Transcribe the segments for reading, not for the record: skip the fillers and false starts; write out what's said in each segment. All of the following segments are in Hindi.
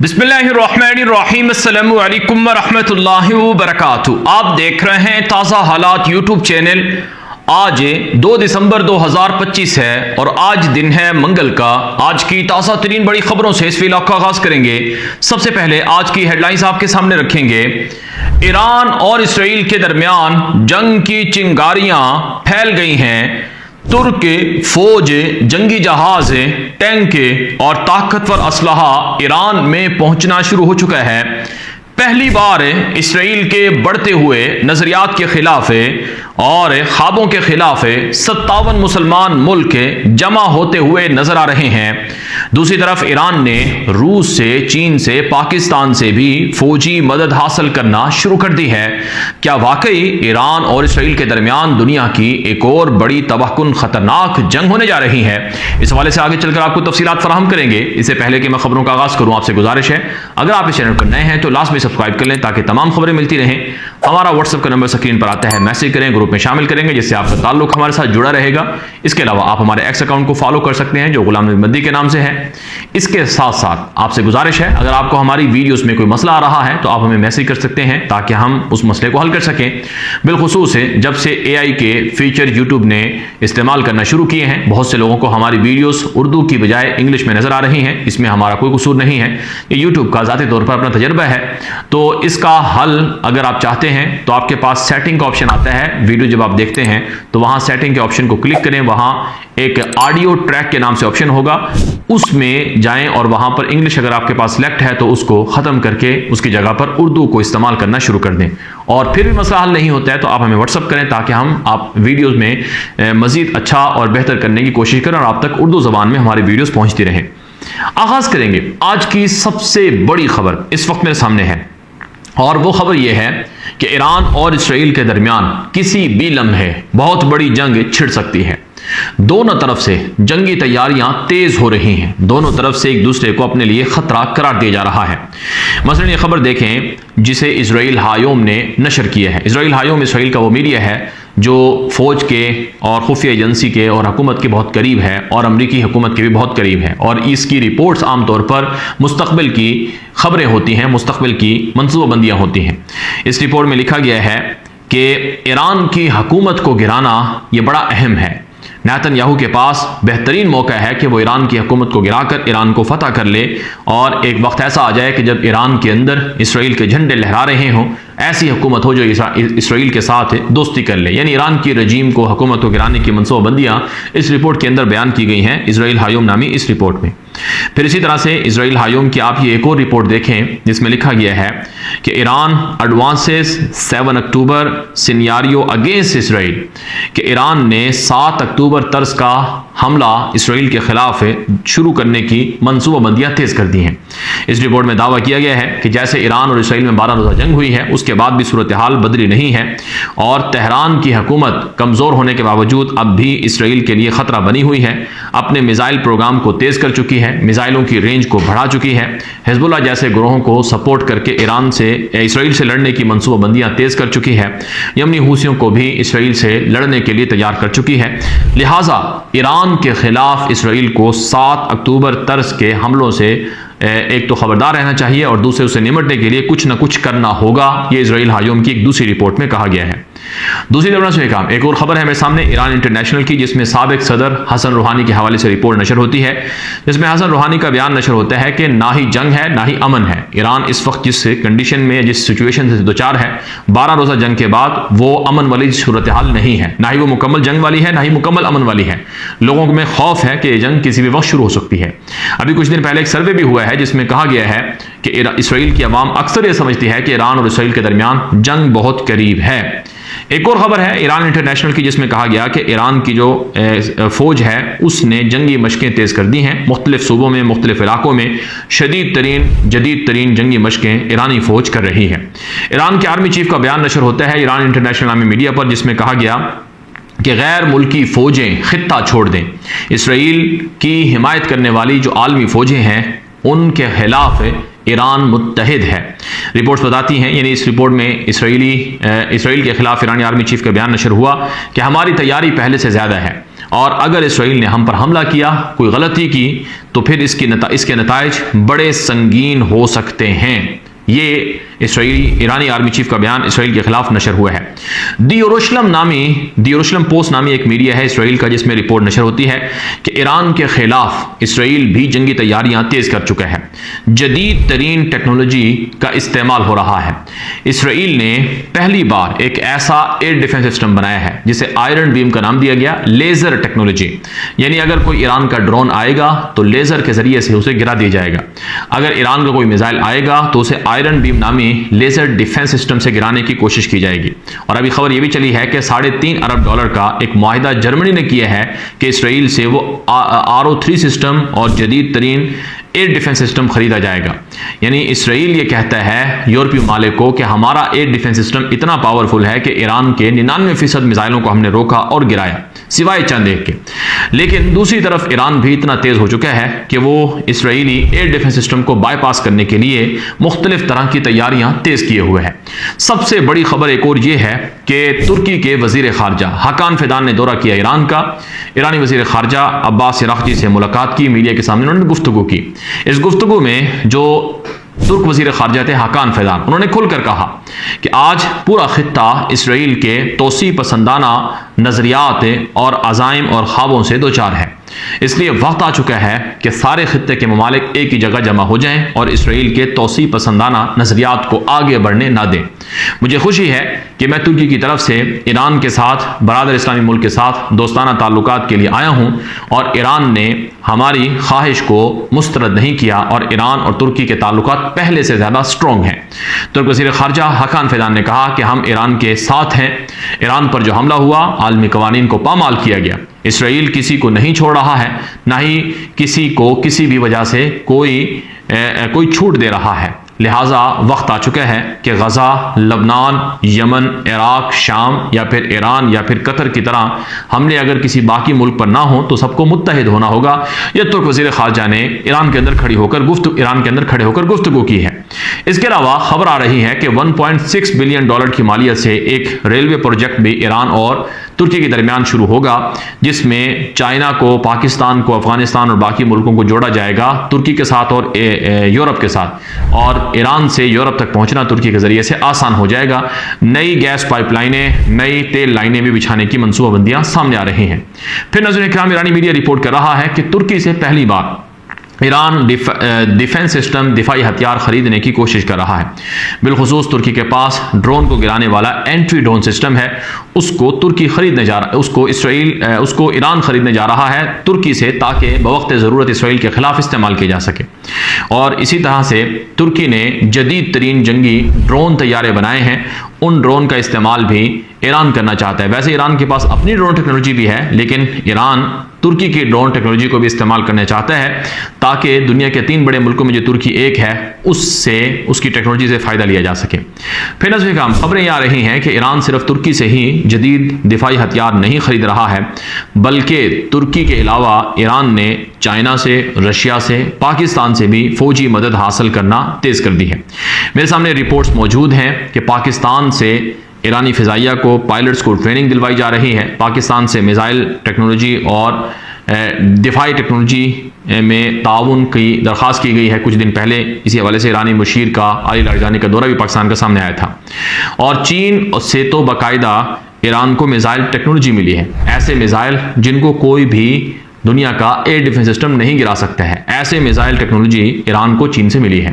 बिस्मिल्लाहिर्रहमानिर्रहीम अस्सलामु अलैकुम वरहमतुल्लाहि वबरकातुहू। आप देख रहे हैं ताज़ा हालात यूट्यूब चैनल। आज 2 दिसंबर 2025 है और आज दिन है मंगल का। आज की ताज़ा तरीन बड़ी खबरों से इस व्लॉग का आगाज करेंगे। सबसे पहले आज की हेडलाइंस आपके सामने रखेंगे। ईरान और इसराइल के दरमियान जंग की चिंगारियां फैल गई हैं। तुर्क फौज, जंगी जहाज, टैंक और ताकतवर असलहा ईरान में पहुंचना शुरू हो चुका है। पहली बार इसराइल के बढ़ते हुए नजरियात के खिलाफ और ख्वाबों के खिलाफ 57 मुसलमान मुल्क जमा होते हुए नजर आ रहे हैं। दूसरी तरफ ईरान ने रूस से, चीन से, पाकिस्तान से भी फौजी मदद हासिल करना शुरू कर दी है। क्या वाकई ईरान और इसराइल के दरमियान दुनिया की एक और बड़ी तबाहकुन खतरनाक जंग होने जा रही है? इस हवाले से आगे चलकर आपको तफसीलात फराहम करेंगे। इससे पहले कि मैं खबरों का आगाज करूं, आपसे गुजारिश है अगर आप इस चैनल पर नए हैं तो लास्ट में सब्सक्राइब कर लें ताकि तमाम खबरें मिलती रहें। हमारा व्हाट्सएप का नंबर स्क्रीन पर आता है, मैसेज करें, ग्रुप में शामिल करेंगे जिससे आपका ताल्लुक हमारे साथ जुड़ा रहेगा। इसके अलावा आप हमारे एक्स अकाउंट को फॉलो कर सकते हैं जो गुलाम नबी मद्दी के नाम से है। इसके साथ साथ आपसे गुजारिश है अगर आपको हमारी वीडियोस में कोई मसला आ रहा है तो आप हमें मैसेज कर सकते हैं ताकि हम उस मसले को हल कर सकें। बिलखुसूस जब से AI के फीचर यूट्यूब ने इस्तेमाल करना शुरू किए हैं, बहुत से लोगों को हमारी वीडियोस उर्दू की बजाय इंग्लिश में नजर आ रही हैं। इसमें हमारा कोई कसूर नहीं है, ये यूट्यूब का ज़ाती तौर पर अपना तजर्बा है। तो इसका हल अगर आप चाहते हैं तो आपके पास सेटिंग का ऑप्शन आता है। वीडियो जब आप देखते हैं तो वहां सेटिंग के ऑप्शन को क्लिक करें, वहां एक ऑडियो ट्रैक के नाम से ऑप्शन होगा, उसमें जाएं और वहां पर इंग्लिश अगर आपके पास सिलेक्ट है तो उसको खत्म करके उसकी जगह पर उर्दू को इस्तेमाल करना शुरू कर दें। और फिर भी मसला हल नहीं होता है तो आप हमें व्हाट्सअप करें ताकि हम आप वीडियोस में मजीद अच्छा और बेहतर करने की कोशिश करें और आप तक उर्दू जबान में हमारी वीडियोस पहुंचती रहें। आगाज करेंगे आज की सबसे बड़ी खबर इस वक्त मेरे सामने है और वो खबर यह है कि ईरान और इसराइल के दरमियान किसी भी लम्हे बहुत बड़ी जंग छिड़ सकती है। दोनों तरफ से जंगी तैयारियां तेज हो रही हैं, दोनों तरफ से एक दूसरे को अपने लिए खतरा करार दिया जा रहा है। मसलन ये खबर देखें जिसे इजराइल हायोम ने नशर किया है। इजराइल हायोम इसराइल का वो मीडिया है जो फौज के और खुफिया एजेंसी के और हुकूमत के बहुत करीब है और अमरीकी हुकूमत के भी बहुत करीब है और इसकी रिपोर्ट्स आमतौर पर मुस्तकबिल की खबरें होती हैं, मुस्तकबिल की मनसूबाबंदियां होती हैं। इस रिपोर्ट में लिखा गया है कि ईरान की हुकूमत को गिराना यह बड़ा अहम है। नेतन्याहू के पास बेहतरीन मौका है कि वो ईरान की हुकूमत को गिराकर ईरान को फतह कर ले और एक वक्त ऐसा आ जाए कि जब ईरान के अंदर इसराइल के झंडे लहरा रहे हों, ऐसी हुकूमत हो जो इसराइल के साथ दोस्ती कर ले। यानी ईरान की रजीम को, हुकूमत को गिराने की मनसूबाबंदियां इस रिपोर्ट के अंदर बयान की गई हैं, इजराइल हायोम नामी इस रिपोर्ट में। फिर इसी तरह से इजराइल हायोम की आप ये एक और रिपोर्ट देखें जिसमें लिखा गया है कि ईरान एडवांसेस 7 अक्टूबर सिनेरियो अगेंस्ट इसराइल, कि ईरान ने 7 अक्टूबर तर्ज का हमला इसराइल के खिलाफ शुरू करने की मनसूबाबंदियां तेज कर दी हैं। इस रिपोर्ट में दावा किया गया है कि जैसे ईरान और इसराइल में 12 रोज़ा जंग हुई है उसके बाद भी सूरत हाल बदली नहीं है और तेहरान की हुकूमत कमज़ोर होने के बावजूद अब भी इसराइल के लिए ख़तरा बनी हुई है। अपने मिसाइल प्रोग्राम को तेज़ कर चुकी है, मिसाइलों की रेंज को बढ़ा चुकी है, हिजबुल्लाह जैसे ग्रोहों को सपोर्ट करके ईरान से, इसराइल से लड़ने की मनसूबाबंदियां तेज़ कर चुकी है, यमनी हूसियों को भी इसराइल से लड़ने के लिए तैयार कर चुकी है। लिहाजा ईरान के खिलाफ इसराइल को 7 अक्टूबर तर्ज के हमलों से एक तो खबरदार रहना चाहिए और दूसरे उसे निपटने के लिए कुछ न कुछ करना होगा। ये इजराइल हायोम की एक दूसरी रिपोर्ट में कहा गया है। दूसरी तरफ से एक और खबर है मेरे सामने ईरान इंटरनेशनल की, जिसमें साबिक सदर हसन रूहानी के हवाले से रिपोर्ट नशर होती है, जिसमें हसन रूहानी का बयान नशर होता है कि ना ही जंग है ना ही अमन है। ईरान इस वक्त जिस कंडीशन में, जिस सिचुएशन से दो चार है, 12 रोज़ा जंग के बाद वो अमन वाली सूरत हाल नहीं है, ना ही वो मुकम्मल जंग वाली है ना ही मुकम्मल अमन वाली है। लोगों में खौफ है कि ये जंग किसी भी वक्त शुरू हो सकती है। अभी कुछ दिन पहले एक सर्वे भी हुआ है जिसमें कहा गया है कि इसराइल की आवाम अक्सर ये समझती है कि ईरान और इसराइल के दरमियान जंग बहुत करीब है। एक और खबर है ईरान इंटरनेशनल की जिसमें कहा गया कि ईरान की जो फौज है उसने जंगी मशकें तेज कर दी हैं। मुख्तलिफ सूबों में, मुख्तलिफ इलाकों में जदीद तरीन जंगी मशकें ईरानी फौज कर रही है। ईरान के आर्मी चीफ का बयान नशर होता है ईरान इंटरनेशनल नामी मीडिया पर, जिसमें कहा गया कि गैर मुल्की फौजें खित्ता छोड़ दें। इसराइल की हिमायत करने वाली जो आलमी फौजें हैं उनके खिलाफ ईरान मुत्तहिद है। रिपोर्ट्स बताती हैं, यानी इस रिपोर्ट में इसराइल के खिलाफ ईरानी आर्मी चीफ का बयान नशर हुआ कि हमारी तैयारी पहले से ज़्यादा है और अगर इसराइल ने हम पर हमला किया, कोई गलती की, तो फिर इसके नताइज बड़े संगीन हो सकते हैं। ये ईरानी आर्मी चीफ का बयान इसराइल के खिलाफ नशर हुआ है। दी यरूशलेम पोस्ट नामी एक मीडिया है इसराइल का, जिसमें रिपोर्ट नशर होती है कि ईरान के खिलाफ इसराइल भी जंगी तैयारियां तेज कर चुका है। जदीद तरीन टेक्नोलॉजी का इस्तेमाल हो रहा है। इसराइल ने पहली बार एक ऐसा एयर डिफेंस सिस्टम बनाया है जिसे आयरन बीम का नाम दिया गया, लेजर टेक्नोलॉजी। यानी अगर कोई ईरान का ड्रोन आएगा तो लेजर के जरिए से उसे गिरा दिया जाएगा। अगर ईरान का कोई मिसाइल आएगा तो उसे आयरन बीम नामी लेजर डिफेंस सिस्टम से गिराने की कोशिश की जाएगी। और अभी खबर यह भी चली है कि $3.5 अरब का एक मुआहिदा जर्मनी ने किया है कि इसराइल से वो RO3 सिस्टम और जदीद तरीन एयर डिफेंस सिस्टम खरीदा जाएगा। यानी इसराइल ये कहता है यूरोपीय मालिक को कि हमारा एयर डिफेंस सिस्टम इतना पावरफुल है कि ईरान के 99% मिसाइलों को हमने रोका और गिराया, सिवाय चंद एक के। लेकिन दूसरी तरफ ईरान भी इतना तेज हो चुका है कि वो इसराइली एयर डिफेंस सिस्टम को बाईपास करने के लिए मुख्तलिफ तरह की तैयारियां तेज किए हुए है। सबसे बड़ी खबर एक और ये है कि तुर्की के वजीर खारजा हकान फिदान ने दौरा किया ईरान का। ईरानी वजीर खारजा अब्बास अरागची से मुलाकात की, मीडिया के सामने उन्होंने गुफ्तगू की। इस गुफ्तगू में जो तुर्क वजीर खारजा थे हकान फिदान, उन्होंने खुलकर कहा कि आज पूरा खित्ता इसराइल के तोसी पसंदाना नजरियात और अजाइम और ख्वाबों से दो चार है। इसलिए वक्त आ चुका है कि सारे खित्ते के ममालिक एक ही जगह जमा हो जाएं और इसराइल के तोसी पसंदाना नजरियात को आगे बढ़ने ना दें। मुझे खुशी है कि मैं तुर्की की तरफ से ईरान के साथ, बरादर इस्लामी मुल्क के साथ दोस्ताना ताल्लुकात के लिए आया हूं और ईरान ने हमारी ख्वाहिश को मुस्तरद नहीं किया और ईरान और तुर्की के ताल्लुकात पहले से ज़्यादा स्ट्रॉन्ग हैं। तुर्क वज़ीर ख़ारजा हकान फिदान ने कहा कि हम ईरान के साथ हैं। ईरान पर जो हमला हुआ आलमी कवानीन को पामाल किया गया। इसराइल किसी को नहीं छोड़ रहा है, ना ही किसी को किसी भी वजह से कोई छूट दे रहा है। लिहाजा वक्त आ चुका है कि गजा, लबनान, यमन, इराक, शाम या फिर ईरान या फिर कतर की तरह हमले अगर किसी बाकी मुल्क पर ना हो तो सबको मुत्तहिद होना होगा। यह तुर्क वज़ीर ख़ारजा ने ईरान के अंदर खड़े होकर गुफ्तगू की है। इसके अलावा खबर आ रही है कि $1.6 बिलियन की मालियत से एक रेलवे प्रोजेक्ट भी ईरान और तुर्की के दरमियान शुरू होगा, जिसमें चाइना को, पाकिस्तान को, अफगानिस्तान और बाकी मुल्कों को जोड़ा जाएगा तुर्की के साथ और यूरोप के साथ। और ईरान से यूरोप तक पहुंचना तुर्की के जरिए से आसान हो जाएगा। नई गैस पाइपलाइनें, नई तेल लाइनें भी बिछाने की मनसूबाबंदियां सामने आ रही हैं। फिर नज़र इकराम, ईरानी मीडिया रिपोर्ट कर रहा है कि तुर्की से पहली बार ईरान डिफेंस सिस्टम, दिफाई हथियार खरीदने की कोशिश कर रहा है। बिलखुसूस तुर्की के पास ड्रोन को गिराने वाला एंटी ड्रोन सिस्टम है, उसको तुर्की खरीदने जा रहा है, उसको ईरान खरीदने जा रहा है तुर्की से, ताकि बवक्त ज़रूरत इसराइल के खिलाफ इस्तेमाल किया जा सके। और इसी तरह से तुर्की ने जदीद तरीन जंगी ड्रोन तैयारे बनाए हैं, उन ड्रोन का इस्तेमाल भी ईरान करना चाहता है। वैसे ईरान के पास अपनी ड्रोन टेक्नोलॉजी भी है, लेकिन ईरान तुर्की की ड्रोन टेक्नोलॉजी को भी इस्तेमाल करना चाहता है ताकि दुनिया के 3 बड़े मुल्कों में जो तुर्की एक है उसकी टेक्नोलॉजी से फ़ायदा लिया जा सके। फिर नज़र इकराम, खबरें आ रही हैं कि ईरान सिर्फ तुर्की से ही जदीद दिफाई हथियार नहीं खरीद रहा है, बल्कि तुर्की के अलावा ईरान ने चाइना से, रशिया से, पाकिस्तान से भी फ़ौजी मदद हासिल करना तेज़ कर दी है। मेरे सामने रिपोर्ट्स मौजूद हैं कि पाकिस्तान से ईरानी फ़िज़ाइया को, पायलट्स को ट्रेनिंग दिलवाई जा रही है। पाकिस्तान से मिसाइल टेक्नोलॉजी और दिफाई टेक्नोलॉजी में ताउन की दरख्वास्त की गई है। कुछ दिन पहले इसी हवाले से ईरानी मुशीर का अली लारजानी का दौरा भी पाकिस्तान का सामने आया था। और चीन से तो बाकायदा ईरान को मिसाइल टेक्नोलॉजी मिली है, ऐसे मिसाइल जिनको कोई भी दुनिया का एयर डिफेंस सिस्टम नहीं गिरा सकता है। ऐसे मिसाइल टेक्नोलॉजी ईरान को चीन से मिली है।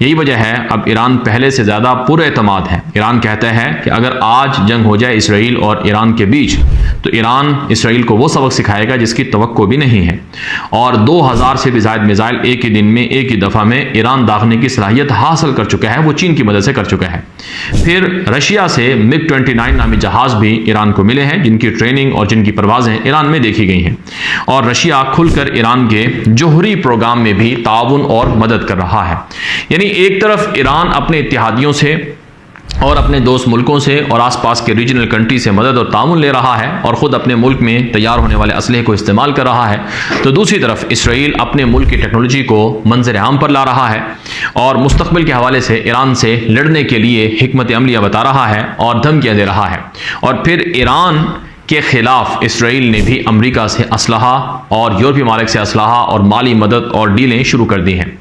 यही वजह है अब ईरान पहले से ज़्यादा पुरएतमाद है। ईरान कहता है कि अगर आज जंग हो जाए इसराइल और ईरान के बीच तो ईरान इसराइल को वो सबक सिखाएगा जिसकी तवक्को भी नहीं है। और 2000 से भी ज़्यादा मिसाइल एक ही दिन में, एक ही दफ़ा में ईरान दागने की सलाहियत हासिल कर चुका है, वो चीन की मदद से कर चुका है। फिर रशिया से MiG-29 नामी जहाज़ भी ईरान को मिले हैं, जिनकी ट्रेनिंग और जिनकी परवाज़ें ईरान में देखी गई हैं। और रशिया खुलकर ईरान के जोहरी प्रोग्राम में भी ताउन और मदद कर रहा है। यानी एक तरफ ईरान अपने इत्तेहादियों से और अपने दोस्त मुल्कों से और आसपास के रीजनल कंट्री से मदद और ताउन ले रहा है और ख़ुद अपने मुल्क में तैयार होने वाले असलहे को इस्तेमाल कर रहा है, तो दूसरी तरफ इसराइल अपने मुल्क की टेक्नोलॉजी को मंजर आम पर ला रहा है और मुस्तकबिल के हवाले से ईरान से लड़ने के लिए हिकमत अमलिया बता रहा है और धमकियाँ दे रहा है। और फिर ईरान के खिलाफ इसराइल ने भी अमेरिका से असलहा और यूरोपीय ममालिक से असलहा और माली मदद और डीलें शुरू कर दी हैं।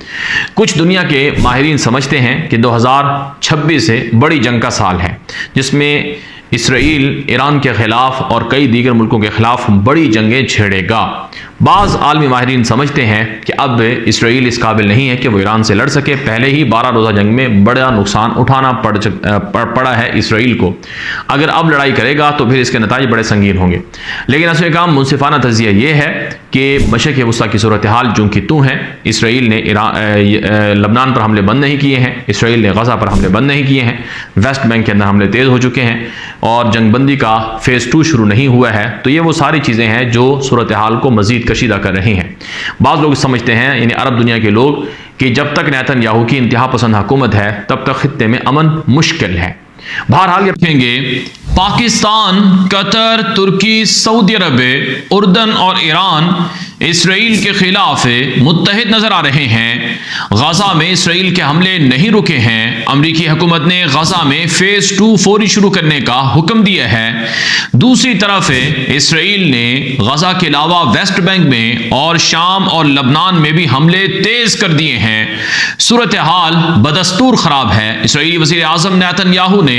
कुछ दुनिया के माहिरीन समझते हैं कि 2026 से बड़ी जंग का साल है, जिसमें इसराइल ईरान के खिलाफ और कई दीगर मुल्कों के खिलाफ बड़ी जंगें छेड़ेगा। बाज़ आलमी माहिरीन समझते हैं कि अब इसराइल इस काबिल नहीं है कि वो ईरान से लड़ सके। पहले ही 12 रोज़ा जंग में बड़ा नुकसान उठाना पड़ा है इसराइल को। अगर अब लड़ाई करेगा तो फिर इसके नताइज बड़े संगीन होंगे। लेकिन असल काम मुनसिफाना तज़िया ये है कि मशरक़ वस्ता की सूरत हाल जो कि तू है। इसराइल ने लबनान पर हमले बंद नहीं किए हैं, इसराइल ने गज़ा पर हमले बंद नहीं किए हैं, वेस्ट बैंक के अंदर हमले तेज़ हो चुके हैं और जंगबंदी का फ़ेज़ 2 शुरू नहीं हुआ है। तो ये वो सारी चीज़ें हैं जो सूरत हाल को मज़ीद कशीदा कर रही हैं। बाज़ लोग समझते हैं, यानी अरब दुनिया के लोग, कि जब तक नेतन्याहू की इंतहा पसंद हुकूमत है तब तक खित्ते में अमन मुश्किल है। बहरहाल रखेंगे पाकिस्तान, कतर, तुर्की, सऊदी अरब, उर्दन और ईरान इसराइल के खिलाफ मुत्तहिद नजर आ रहे हैं। गजा में इसराइल के हमले नहीं रुके हैं। अमरीकी हुकूमत ने गजा में फ़ेज़ 2 फौरी शुरू करने का हुक्म दिया है। दूसरी तरफ इसराइल ने गजा के अलावा वेस्ट बैंक में और शाम और लबनान में भी हमले तेज कर दिए हैं। सूरत हाल बदस्तूर खराब है। इसराइली वज़ीर आज़म नेतन्याहू ने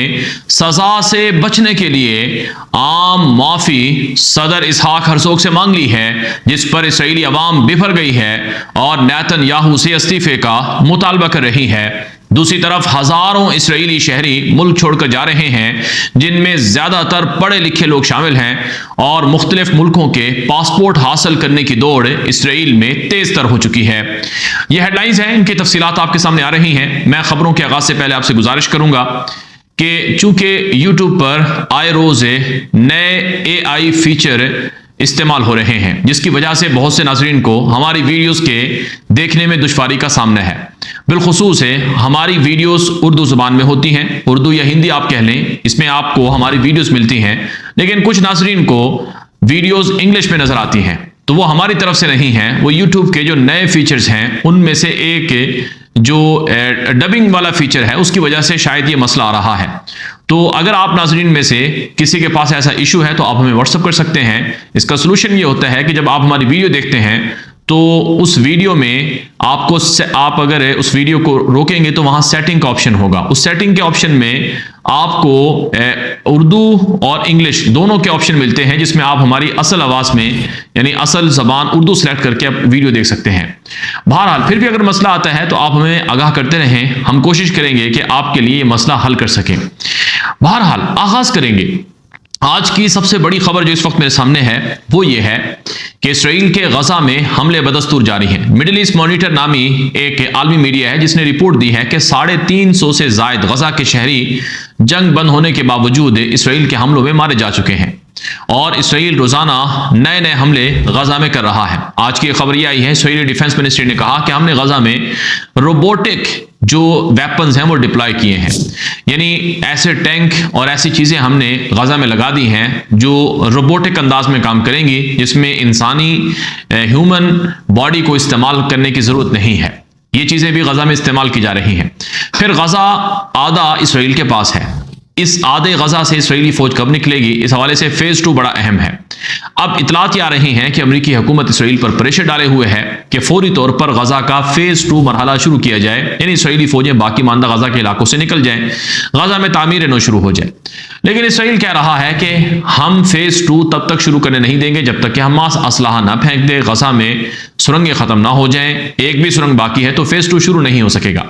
सजा से बचने के लिए आम माफी सदर इसहाक हरज़ोग से मांग ली है, जिस पर इसराइली अवाम बिफर गई है और नेतन्याहू से इस्तीफे का मुतालबा कर रही है। दूसरी तरफ हजारों इसराइली शहरी मुल्क छोड़कर जा रहे हैं, जिनमें ज्यादातर पढ़े लिखे लोग शामिल हैं और मुख्तलिफ मुल्कों के पासपोर्ट हासिल करने की दौड़ इसराइल में तेज तर हो चुकी है। यह हेडलाइंस हैं, इनकी तफसीलात आपके सामने आ रही हैं। मैं खबरों के आगाज से पहले आपसे गुजारिश करूंगा कि चूंकि यूट्यूब पर आए रोज नए AI फीचर इस्तेमाल हो रहे हैं, जिसकी वजह से बहुत से नाज़रीन को हमारी वीडियोस के देखने में दुश्वारी का सामना है। बिलखुसूस हमारी वीडियोस उर्दू ज़ुबान में होती हैं, उर्दू या हिंदी आप कह लें, इसमें आपको हमारी वीडियोस मिलती हैं। लेकिन कुछ नाज़रीन को वीडियोस इंग्लिश में नज़र आती हैं, तो वो हमारी तरफ से नहीं हैं, वो यूट्यूब के जो नए फीचर्स हैं उनमें से एक जो डबिंग वाला फीचर है उसकी वजह से शायद ये मसला आ रहा है। तो अगर आप नाज़रीन में से किसी के पास ऐसा इशू है तो आप हमें व्हाट्सअप कर सकते हैं। इसका सोल्यूशन ये होता है कि जब आप हमारी वीडियो देखते हैं तो उस वीडियो में आप अगर उस वीडियो को रोकेंगे तो वहां सेटिंग का ऑप्शन होगा। उस सेटिंग के ऑप्शन में आपको उर्दू और इंग्लिश दोनों के ऑप्शन मिलते हैं, जिसमें आप हमारी असल आवाज़ में यानी असल ज़बान उर्दू सेलेक्ट करके आप वीडियो देख सकते हैं। बहरहाल फिर भी अगर मसला आता है तो आप हमें आगाह करते रहें, हम कोशिश करेंगे कि आपके लिए ये मसला हल कर सकें। बहरहाल आगाज़ करेंगे। आज की सबसे बड़ी खबर जो इस वक्त मेरे सामने है वो ये है कि इसराइल के गजा में हमले बदस्तूर जारी हैं। मिडिल ईस्ट मॉनिटर नामी एक आलमी मीडिया है जिसने रिपोर्ट दी है कि 350 से जायद गजा के शहरी जंग बंद होने के बावजूद इसराइल के हमलों में मारे जा चुके हैं और इसराइल रोजाना नए नए हमले गजा में कर रहा है। आज की खबर यह आई है, इसराइली डिफेंस मिनिस्ट्री ने कहा कि हमने गजा में रोबोटिक जो वेपन्स हैं वो डिप्लॉय किए हैं, यानी ऐसे टैंक और ऐसी चीज़ें हमने गजा में लगा दी हैं जो रोबोटिक अंदाज में काम करेंगी, जिसमें इंसानी ह्यूमन बॉडी को इस्तेमाल करने की ज़रूरत नहीं है। ये चीज़ें भी गजा में इस्तेमाल की जा रही हैं। फिर गजा आधा इसराइल के पास है, इस आधे गजा से इसराइली फौज कब निकलेगी, इस हवाले से फ़ेज़ 2 बड़ा अहम है। अब इतलात आ रही हैं कि अमरीकी हुकूमत इसराइल पर प्रेशर डाले हुए है कि फौरी तौर पर गजा का फ़ेज़ 2 मरहला शुरू किया जाए, यानी इसराइली फौजें बाकी मानदा गजा के इलाकों से निकल जाएं, गजा में तामीर नौ शुरू हो जाए। लेकिन इसराइल कह रहा है कि हम फ़ेज़ 2 तब तक शुरू करने नहीं देंगे जब तक कि हमास असलाहा ना फेंक दे, गजा में सुरंगें ख़त्म ना हो जाएं। एक भी सुरंग बाकी है तो फ़ेज़ 2 शुरू नहीं हो सकेगा।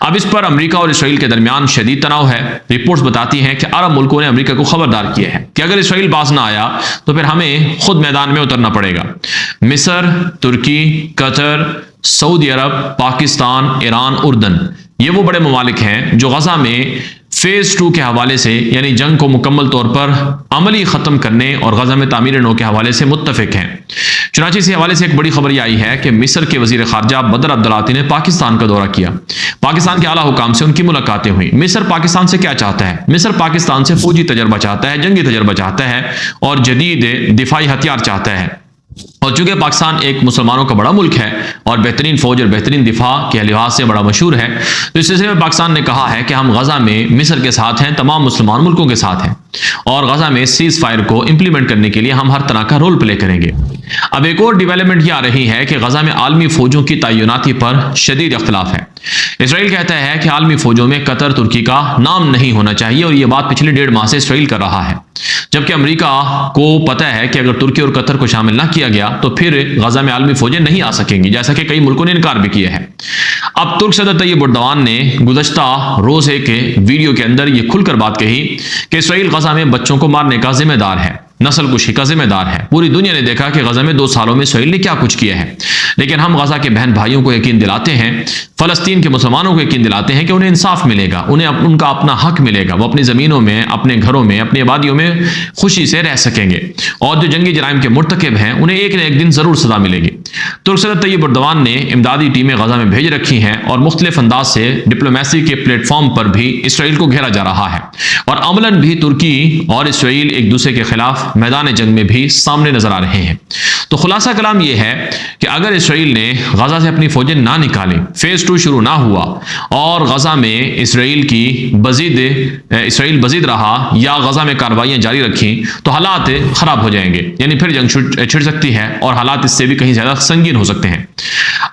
अब इस पर अमरीका और इसराइल के दरमियान शदीद तनाव है। रिपोर्ट्स बताती हैं कि अरब मुल्कों ने अमरीका को खबरदार किया है कि अगर इसराइल बाज ना आया तो फिर हमें खुद मैदान में उतरना पड़ेगा। मिस्र, तुर्की, कतर, सऊदी अरब, पाकिस्तान, ईरान, उर्दन, ये वो बड़े ममालिक हैं जो गजा में फ़ेज़ 2 के हवाले से यानी जंग को मुकम्मल तौर पर अमली ख़त्म करने और गजा में तामीर नौ के हवाले से मुत्तफ़िक हैं। चुनांचे इसी हवाले से एक बड़ी खबर यह आई है कि मिस्र के वज़ीर ख़ारजा बदर अब्दुल्लाती ने पाकिस्तान का दौरा किया। पाकिस्तान के आला हुकाम से उनकी मुलाकातें हुई। मिस्र पाकिस्तान से क्या चाहता है? मिस्र पाकिस्तान से फौजी तजर्बा चाहता है, जंगी तजर्बा चाहता है और जदीद दिफाई हथियार चाहता है। और चूंकि पाकिस्तान एक मुसलमानों का बड़ा मुल्क है और बेहतरीन फौज और बेहतरीन दिफा के लिहाज से बड़ा मशहूर है, तो इस सिलसिले में पाकिस्तान ने कहा है कि हम गजा में मिस्र के साथ हैं, तमाम मुसलमान मुल्कों के साथ हैं और गजा में सीज फायर को इंप्लीमेंट करने के लिए हम हर तरह का रोल प्ले करेंगे। अब एक और डेवलपमेंट ये आ रही है कि गजा में आलमी फौजों की तैनाती पर शदीद इख्तलाफ है। इसराइल कहता है कि आलमी फौजों में कतर, तुर्की का नाम नहीं होना चाहिए और यह बात पिछले 1.5 माह से इसराइल कर रहा है, जबकि अमेरिका को पता है कि अगर तुर्की और कतर को शामिल ना किया गया तो फिर गजा में आलमी फौजें नहीं आ सकेंगी, जैसा कि कई मुल्कों ने इनकार भी किया है। अब तुर्क सदर तैयब एर्दोगान ने गुज़श्ता रोज एक वीडियो के अंदर यह खुलकर बात कही कि इसराइल गजा में बच्चों को मारने का जिम्मेदार है, नस्ल कुशी का जिम्मेदार है। पूरी दुनिया ने देखा कि गजा में 2 सालों में इसराइल ने क्या कुछ किया है, लेकिन हम गजा के बहन भाइयों को यकीन दिलाते हैं, फलस्तीन के मुसलमानों को यकीन दिलाते हैं कि उन्हें इंसाफ मिलेगा, उन्हें उनका अपना हक मिलेगा, वो अपनी ज़मीनों में, अपने घरों में, अपनी आबादियों में खुशी से रह सकेंगे और जो जंगी जराइम के मुर्तकिब हैं उन्हें एक न एक दिन ज़रूर सजा मिलेगी। तुर्क सदर तैयब एर्दोगान ने इमदादी टीमें गजा में भेज रखी हैं और मुख्तलिफ अंदाज से डिप्लोमेसी के प्लेटफॉर्म पर भी इसराइल को घेरा जा रहा है और अमलन भी तुर्की और इसराइल एक दूसरे के खिलाफ मैदान जंग में भी सामने नजर आ रहे हैं। तो खुलासा कलाम यह है कि अगर इसराइल ने गजा से अपनी फौजें ना निकाली, फेज 2 शुरू ना हुआ और गजा में इसराइल बजीद रहा या गजा में कार्रवाइयां जारी रखी तो हालात खराब हो जाएंगे, यानी फिर जंग छिड़ सकती है और हालात इससे भी कहीं ज्यादा संगीन हो सकते हैं।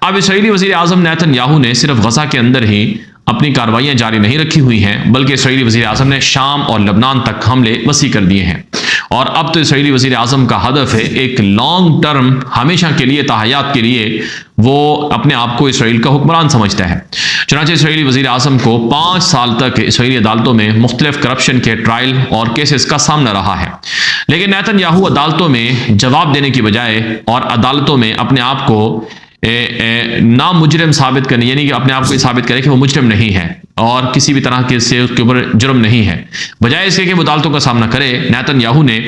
अब इसराइली वजीर आजम नेतन्याहू ने सिर्फ गजा के अंदर ही अपनी कार्रवाइयां जारी नहीं रखी हुई हैं, बल्कि इसराइली वजीर आजम ने शाम और लबनान तक हमले वसी कर दिए हैं और अब तो इसराइली वजीर आजम का हदफ है एक लॉन्ग टर्म, हमेशा के लिए, ताहयात के लिए वो अपने आप को इसराइल का हुक्मरान समझता है। चुनांचे इसराइली वजीर आजम को 5 साल तक इसराइली अदालतों में मुख्तलिफ करप्शन के ट्रायल और केसेस का सामना रहा है, लेकिन नेतन्याहू अदालतों में जवाब देने की बजाय और अदालतों में अपने आप को ना मुजरिम साबित करने, यानी कि अपने आप को साबित करे कि वो मुजरिम नहीं है और किसी भी तरह के से उसके ऊपर जुर्म नहीं है, बजाय इसके कि वो अदालतों का सामना करे, नेतन्याहू ने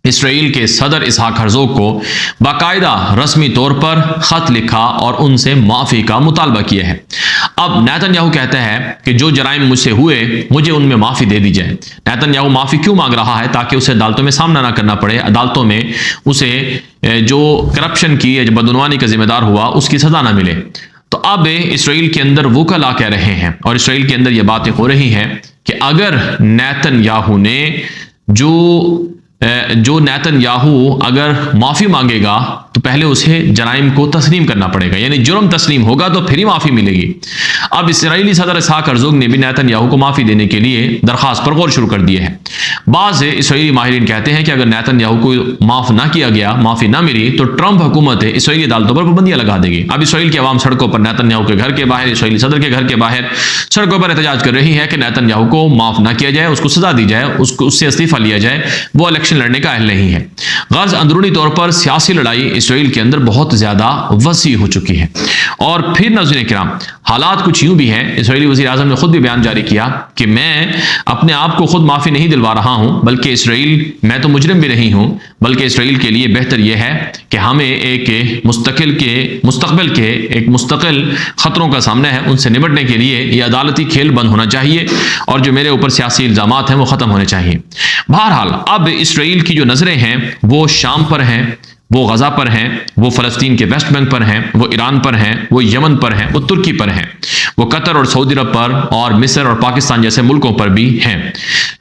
इसराइल के सदर इसहाक हर्जोग को बाकायदा रस्मी तौर पर खत लिखा और उनसे माफी का मुतालबा किया है। अब नेतन्याहू कहता है कि जो जराइम मुझसे हुए मुझे उनमें माफी दे दी जाए। नेतन्याहू माफी क्यों मांग रहा है? ताकि उसे अदालतों में सामना ना करना पड़े, अदालतों में उसे जो करप्शन की या जो बदनवानी का जिम्मेदार हुआ उसकी सजा ना मिले। तो अब इसराइल के अंदर वकला कह रहे हैं और इसराइल के अंदर ये बातें हो रही हैं कि अगर नेतन्याहू ने जो नेतन्याहू अगर माफी मांगेगा तो पहले उसे जराइम को तस्लीम करना पड़ेगा, यानी जुर्म तस्लीम होगा तो फिर ही माफी मिलेगी। अब इसराइली सदर इसहाक हर्जोग ने भी नेतन्याहू को माफी देने के लिए दरखास्त पर गौर शुरू कर दिया है। बाज़ इसराइली माहिरीन कहते हैं कि अगर नेतन्याहू को माफ ना किया गया, माफी ना मिली, तो ट्रंप हुकूमत इसराइली अदालतों पर पाबंदियां लगा देगी। अब इसराइल की आवाम सड़कों पर नेतन्याहू के घर के बाहर, इसराइली सदर के घर के बाहर सड़कों पर एहतजाज कर रही है कि नेतन्याहू को माफ ना किया जाए, उसको सजा दी जाए, उससे इस्तीफा लिया जाए, वो इलेक्शन लड़ने का अहल नहीं है। गर्ज अंदरूनी तौर पर सियासी लड़ाई इसराइल के अंदर बहुत ज्यादा वसी हो चुकी है। और फिर नाज़रीन किराम, हालात कुछ यूं भी हैं, इसराइली वज़ीर आज़म ने खुद भी बयान जारी किया कि मैं अपने आप को खुद माफी नहीं दिलवा रहा हूं, बल्कि इसराइल, मैं तो मुजरिम भी नहीं हूं, बल्कि इसराइल के लिए बेहतर यह है कि हमें एक मुस्तकबिल के एक मुस्तकिल खतरों का सामना है, उनसे निपटने के लिए यह अदालती खेल बंद होना चाहिए और जो मेरे ऊपर सियासी इल्जामात हैं वो खत्म होने चाहिए। बहरहाल अब इसराइल की जो नजरें हैं वो शाम पर हैं, वो गजा पर हैं, वो फलस्तीन के वेस्ट बैंक पर हैं, वो ईरान पर हैं, वो यमन पर हैं, वो तुर्की पर हैं, वो कतर और सऊदी अरब पर और मिस्र और पाकिस्तान जैसे मुल्कों पर भी हैं।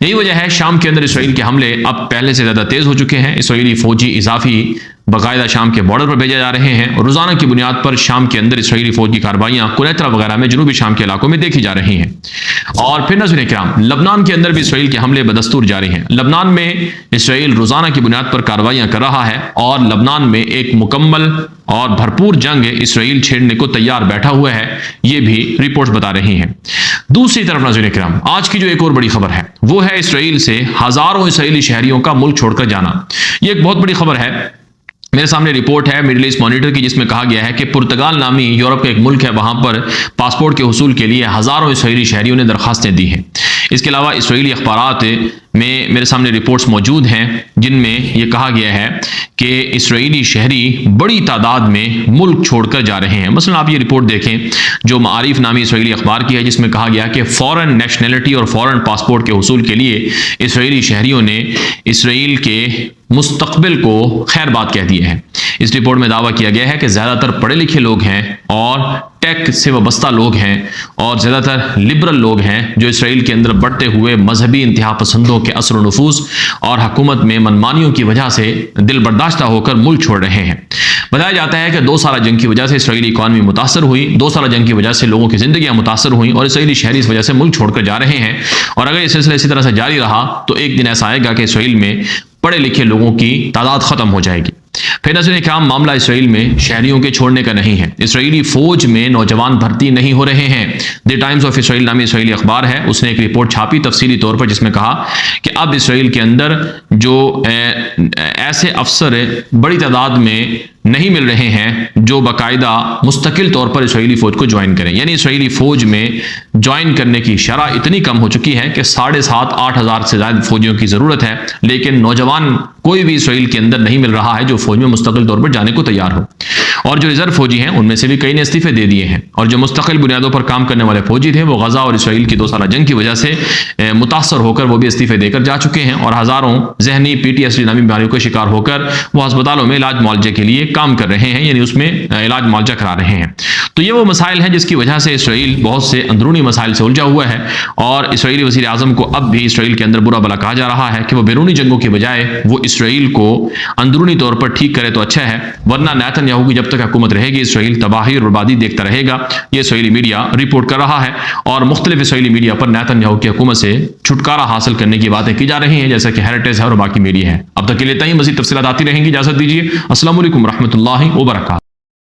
यही वजह है शाम के अंदर इसराइल के हमले अब पहले से ज़्यादा तेज़ हो चुके हैं। इसराइली फौजी इजाफी बाकायदा शाम के बॉर्डर पर भेजे जा रहे हैं और रोजाना की बुनियाद पर शाम के अंदर इसराइली फौज की कार्रवाइयां कुरैतरा वगैरह में जनूबी शाम के इलाकों में देखी जा रही हैं। और फिर नाज़रीन किराम, लबनान के अंदर भी इसराइल के हमले बदस्तूर जारी हैं। लबनान में इसराइल रोजाना की बुनियाद पर कार्रवाइयां कर रहा है और लबनान में एक मुकम्मल और भरपूर जंग इसराइल छेड़ने को तैयार बैठा हुआ है, ये भी रिपोर्ट्स बता रही हैं। दूसरी तरफ नाज़रीन किराम, आज की जो एक और बड़ी खबर है वो है इसराइल से हजारों इसराइली शहरियों का मुल्क छोड़कर जाना। ये एक बहुत बड़ी खबर है। मेरे सामने रिपोर्ट है मिडिल ईस्ट मॉनिटर की, जिसमें कहा गया है कि पुर्तगाल नामी यूरोप का एक मुल्क है, वहां पर पासपोर्ट के हुसूल के लिए हजारों इसराइली शहरियों ने दरखास्तें दी हैं। इसके अलावा इसराइली अखबारात में मेरे सामने रिपोर्ट्स मौजूद हैं जिनमें यह कहा गया है कि इस्राएली शहरी बड़ी तादाद में मुल्क छोड़कर जा रहे हैं। मसलन आप ये रिपोर्ट देखें जो मारिफ नामी इस्राएली अखबार की है, जिसमें कहा गया कि फ़ॉरेन नेशनैलिटी और फ़ॉरेन पासपोर्ट के हुसूल के लिए इस्राएली शहरियों ने इसराइल के मुस्तकबिल को खैरबाद कह दिए हैं। इस रिपोर्ट में दावा किया गया है कि ज़्यादातर पढ़े लिखे लोग हैं और टेक से वाबस्ता लोग हैं और ज़्यादातर लिबरल लोग हैं जो इसराइल के अंदर बढ़ते हुए मजहबी इंतहा पसंदों के असर व नफूज़ और हुकूमत में मनमानियों की वजह से दिल बर्दाश्ता होकर मुल्क छोड़ रहे हैं। बताया जाता है कि 2 साल जंग की वजह से इसराइली इकॉनमी मुतासर हुई, 2 साल जंग की वजह से लोगों की जिंदगियां मुतासर हुई और इसराइली शहरी इस वजह से मुल्क छोड़कर जा रहे हैं। और अगर ये सिलसिला इसी तरह से जारी रहा तो एक दिन ऐसा आएगा कि इसराइल में पढ़े लिखे लोगों की तादाद खत्म हो जाएगी। फिर नाज़रीन इकराम, मामला इसराइल में शहरियों के छोड़ने का नहीं है। इसराइली फौज में नौजवान भर्ती नहीं हो रहे हैं। द टाइम्स ऑफ इसराइल नामी इसराइली अखबार है, उसने एक रिपोर्ट छापी तफसीली तौर पर, जिसमें कहा कि अब इसराइल के अंदर जो ऐसे अफसर बड़ी तादाद में नहीं मिल रहे हैं जो बाकायदा मुस्तकिल तौर पर इसराइली फौज को ज्वाइन करें। यानी इसराइली फौज में ज्वाइन करने की शरह इतनी कम हो चुकी है कि 7,500-8 हज़ार से ज़्यादा फौजियों की ज़रूरत है, लेकिन नौजवान कोई भी इसराइल के अंदर नहीं मिल रहा है जो फौज में मुस्तकिल तौर पर जाने को तैयार हो। और जो रिजर्व फौजी हैं उनमें से भी कई ने इस्तीफे दे दिए हैं और जो मुस्तकिल बुनियादों पर काम करने वाले फौजी थे वो गजा और इसराइल की 2 साल जंग की वजह से मुतासर होकर वो भी इस्तीफे देकर जा चुके हैं और हज़ारों जहनी PTSD नामी बीमारियों का शिकार होकर वो अस्पतालों में इलाज मुआवजे के लिए काम कर रहे हैं, यानी उसमें इलाज मुआवजा करा रहे हैं। तो ये वो मसाइल हैं जिसकी वजह से इसराइल बहुत से अंदरूनी मसाइल से उलझा हुआ है और इसराइली वज़ीर आज़म को अब भी इसराइल के अंदर बुरा भला कहा जा रहा है कि वो बैरूनी जंगों की बजाय वो इसराइल को अंदरूनी तौर पर ठीक करे तो अच्छा है, वरना नेतन्याहू की जब तक हुकूमत रहेगी इसराइल तबाही और बर्बादी देखता रहेगा। ये इसराइली मीडिया रिपोर्ट कर रहा है और मुख्तलिफ इसराइली मीडिया पर नेतन्याहू की हुकूमत से छुटकारा हासिल करने की बातें की जा रही हैं, जैसा कि हेरिटेज है और बाकी मीडिया है। अब तक के लिए इतना ही, मज़ीद तफसीलात आती रहेंगी। इजाज़त दीजिए। अस्सलाम वालेकुम रहमतुल्लाहि व बरकातहू।